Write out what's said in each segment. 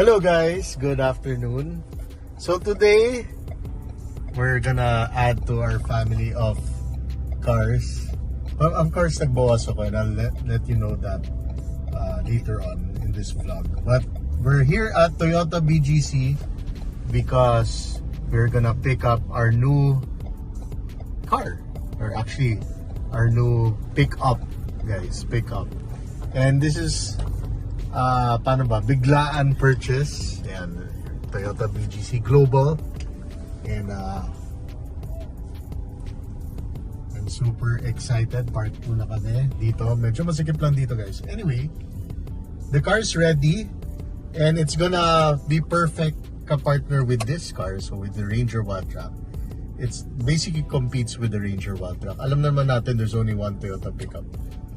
Hello guys, good afternoon. So today we're gonna add to our family of cars. Of course, nagbawas ako and I'll let you know that later on in this vlog. But we're here at Toyota BGC because we're gonna pick up our new car, or actually our new pickup, guys, pickup. And this is paano ba? Biglaan purchase. Ayan, Toyota BGC Global. And I'm super excited. Part 2 na kami dito. Medyo masikip lang dito, guys. Anyway, the car is ready. And it's gonna be perfect ka-partner with this car. So with the Ranger Wildtrak. It's basically competes with the Ranger Wildtrak. Alam naman natin there's only one Toyota pickup,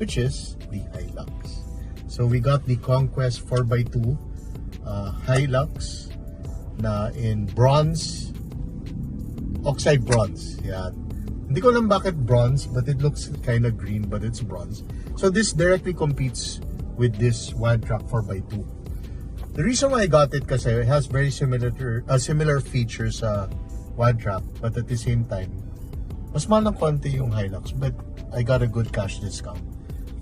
which is the Hilux. So we got the Conquest 4x2 Hilux na in bronze, oxide bronze. Yan. Hindi ko alam bakit bronze, but it looks kind of green, but it's bronze. So this directly competes with this Wildtrak 4x2. The reason why I got it kasi it has very similar features sa Wildtrak, but at the same time, mas mahal ng konti yung Hilux, but I got a good cash discount.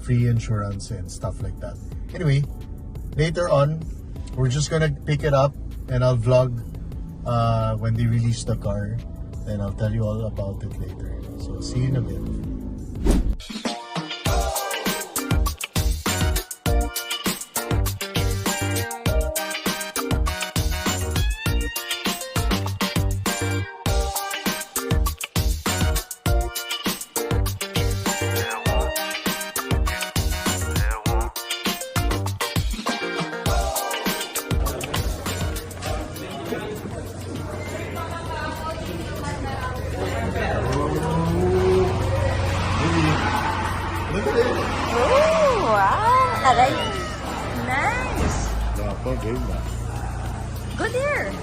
Free insurance and stuff like that. Anyway, later on, we're just gonna pick it up and I'll vlog when they release the car. And I'll tell you all about it later. So see you in a bit. Oh, wow. Aray. Nice. Good here.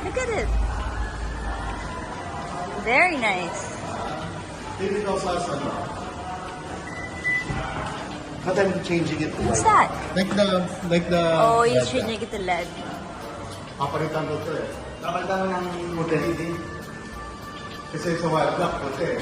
Look at it. Very nice. But I'm changing it. What's that? Like the. Oh, you're changing it to LED. Papalitan ko ito eh. Napalitan ko ng modality. Kasi sa Wildtrak ko ito eh.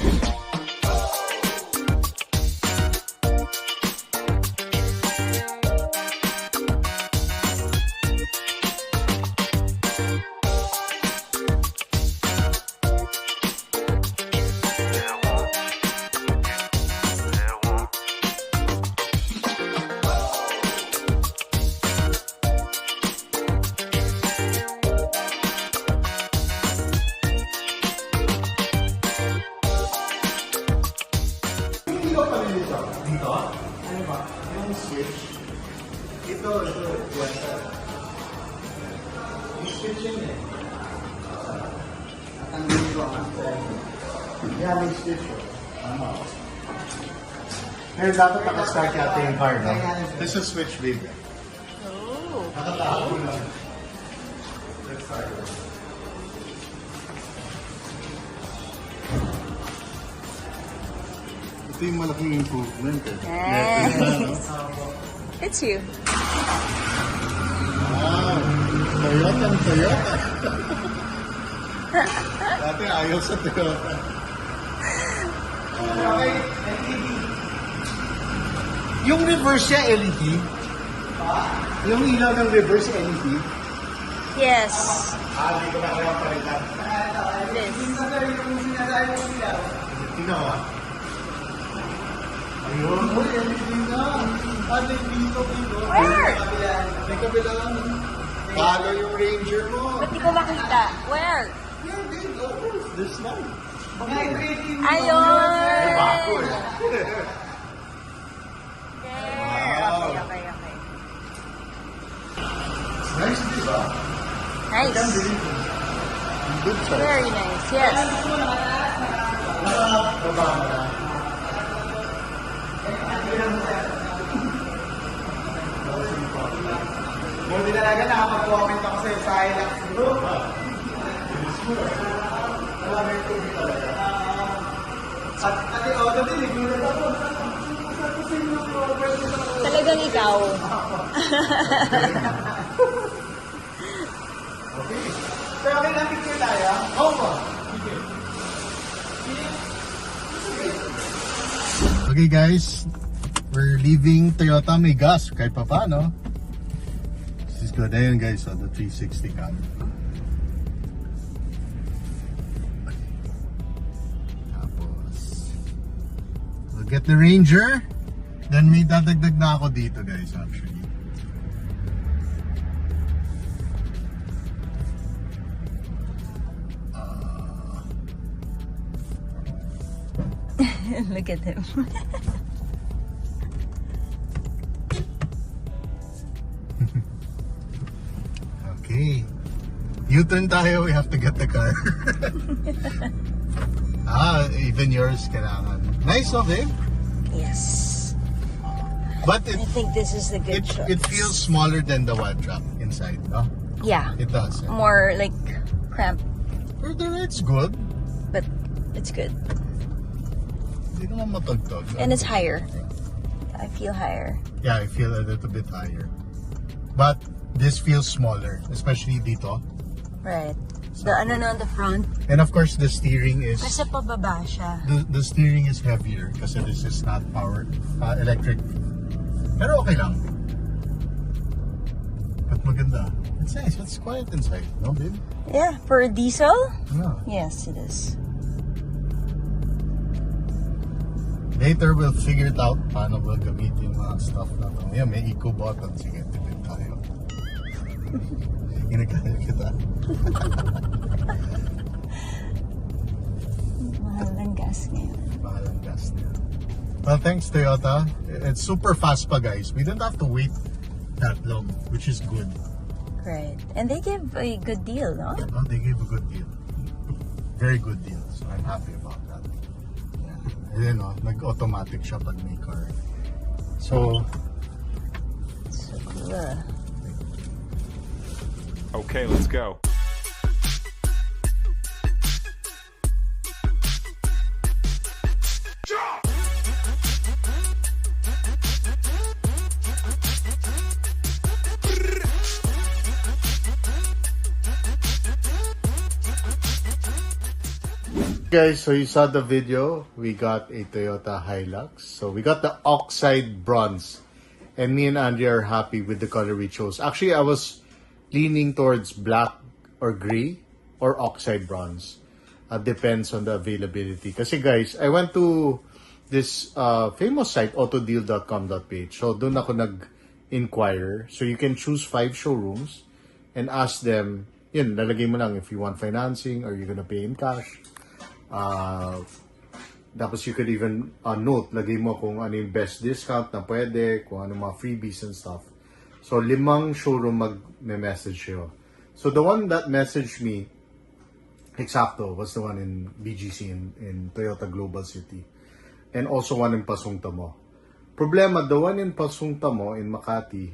Dito? Ano ba? Yung switch. Ito. Yung switch yun eh. Natanggal ko ang yan yung switch yun. Pero dapat nakastart yata yung car, no? This is switch, baby. Oh. Nakatago lang. Let's start. Ito yung malaking improvement eh. Nice. It's you. Wow! Toyota. Dati ayaw sa Toyota. Okay, LED. Yung reverse siya LED? Yung ilaw ng reverse LED? Yes. Hindi ko na kaya palitan. This. Tingnan mo. Ayun, LED na. Dito. Where? May kabilang. Palo yung Ranger mo. Ba't di ko makita? Where? Yeah, dito. This one. Ayun! Bago eh. There. Okay. It's nice, di ba? Nice. Good size. Very nice, yes. Baba na. Buti talaga nakapag-comment ako sa'yo sa Hilux group. Wala may tubig talaga. At ate Oda din, nagulat ako. Talagang ikaw. Okay guys, we're leaving Toyota. May gas kahit pa paano. This is good. Ayun guys, the 360 cam. Tapos, we'll get the Ranger. Then may dadagdag na ako dito guys actually. Look at him. Okay. U-turn tayo, we have to get the car. Even yours kailangan. Nice of him. Yes. But I think this is the good choice. it feels smaller than the one truck inside, no? Yeah. It does. More like cramped, It's good. but it's good. Hindi naman matagtag. And it's higher. I feel higher. Yeah, I feel a little bit higher. But this feels smaller, especially dito. Right. The ano na on the front. And of course, the steering is Kasi pababa siya. the steering is heavier kasi this is not powered electric. Pero okay lang. But maganda. It's nice. It's quiet inside, no, babe? Yeah, for a diesel? Yeah. Yes, it is. Later, we'll figure it out paano we'll gamitin yung mga stuff na to. Yeah, may eco button. Sige, tipid tayo. Inagkaya kita. Mahal ng gas ngayon. Mahal ang gas niya. Well, thanks Toyota. It's super fast pa guys. We don't have to wait that long, which is good. Right. And they give a good deal, no? Oh, they gave a good deal. Very good deal. So I'm happy about that. Yeah. And then, nag-automatic siya pag may car. So, So cool. Okay, let's go. guys, so you saw the video. We got a Toyota Hilux. So we got the oxide bronze. And me and Andy are happy with the color we chose. Actually, I was leaning towards black or gray or oxide bronze. Depends on the availability. Kasi guys, I went to this famous site, autodeal.com.ph. So doon ako nag-inquire. So you can choose 5 showrooms and ask them, yun, lalagay mo lang if you want financing or you're gonna pay in cash. Tapos you could even note, lagay mo kung ano yung best discount na pwede, kung ano mga freebies and stuff. So 5 showroom mag-message siyo. So the one that messaged me, exacto, was the one in BGC in Toyota Global City. And also one in Pasungtamo. Problema, the one in Pasungtamo in Makati,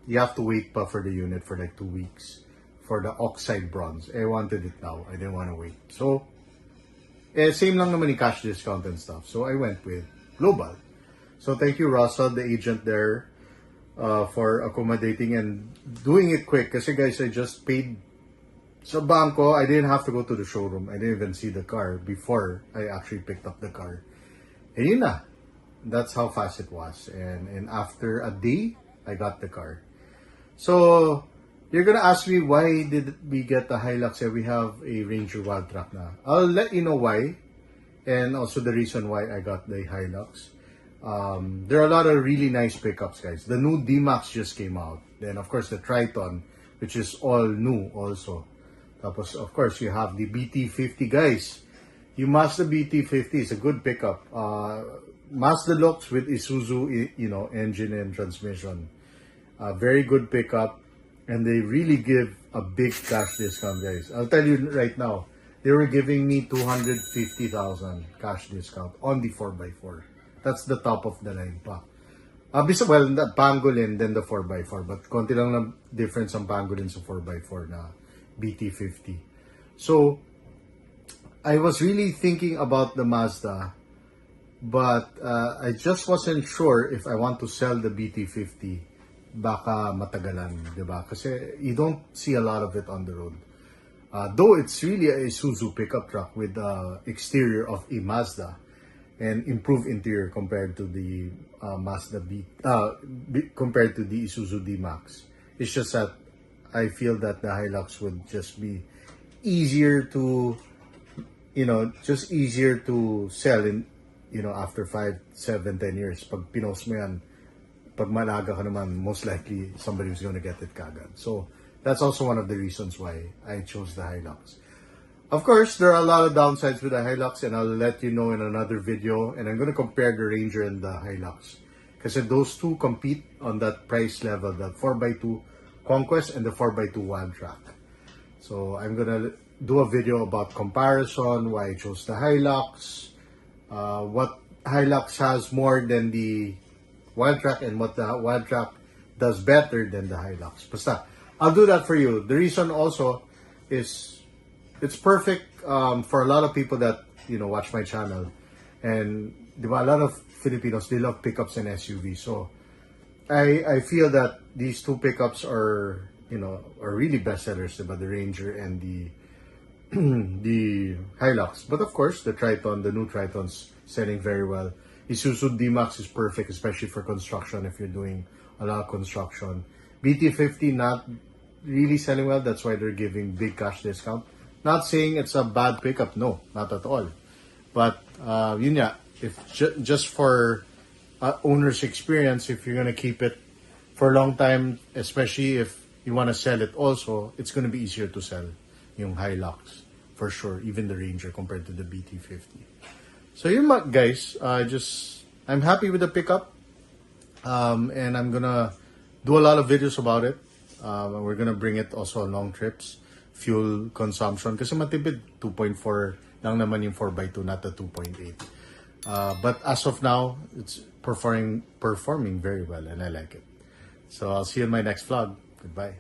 you have to wait pa for the unit for like 2 weeks for the oxide bronze. I wanted it now. I didn't want to wait. So, same lang naman yung cash discount and stuff. So, I went with Global. So, thank you, Russell, the agent there, for accommodating and doing it quick. Kasi guys, I just paid sa bangko. I didn't have to go to the showroom. I didn't even see the car before I actually picked up the car. And yun na. That's how fast it was. And after a day, I got the car. So, you're gonna ask me why did we get the Hilux and we have a Ranger Wild Track na. I'll let you know why. And also the reason why I got the Hilux. There are a lot of really nice pickups, guys. The new D-Max just came out. Then, of course, the Triton, which is all new also. Tapos, of course, you have the BT50, guys. You Mazda BT50 is a good pickup. Mazda looks with Isuzu, engine and transmission. Very good pickup. And they really give a big cash discount, guys. I'll tell you right now, they were giving me 250,000 cash discount on the 4x4. That's the top of the line pa. Well, the Pangolin, then the 4x4. But konti lang na difference ang Pangolin sa 4x4 na BT50. So, I was really thinking about the Mazda. But I just wasn't sure if I want to sell the BT50. Baka matagalan, di ba? Kasi you don't see a lot of it on the road. Though it's really a Isuzu pickup truck with the exterior of a Mazda and improved interior compared to the Mazda compared to the Isuzu D-Max. It's just that I feel that the Hilux would just be easier to, just easier to sell in, after 5, 7, 10 years. Pag pinost mo yan, pag malaga ka naman, most likely somebody was going to get it kagad. So that's also one of the reasons why I chose the Hilux. Of course, there are a lot of downsides with the Hilux, and I'll let you know in another video. And I'm going to compare the Ranger and the Hilux, because those two compete on that price level, the 4x2 Conquest and the 4x2 Wild Track. So I'm going to do a video about comparison, why I chose the Hilux, what Hilux has more than the Wild Track, and what the Wild Track does better than the Hilux. Basta, I'll do that for you. The reason also is it's perfect for a lot of people that watch my channel, and a lot of Filipinos, they love pickups and SUVs. So I feel that these two pickups are really bestsellers, diba? The Ranger and the the Hilux. But of course, the Triton, the new Triton's selling very well. Isuzu D-Max is perfect, especially for construction if you're doing a lot of construction. BT50 not really selling well. That's why they're giving big cash discount. Not saying it's a bad pickup, no, not at all. But yun nga, if just for owner's experience, if you're gonna keep it for a long time, especially if you want to sell it also, it's gonna be easier to sell yung Hilux for sure, even the Ranger compared to the BT50. So yun guys, I'm happy with the pickup, and I'm gonna do a lot of videos about it. We're gonna bring it also on long trips. Fuel consumption, kasi matipid, 2.4 lang naman yung 4x2, not the 2.8. But as of now, it's performing very well, and I like it. So I'll see you in my next vlog. Goodbye.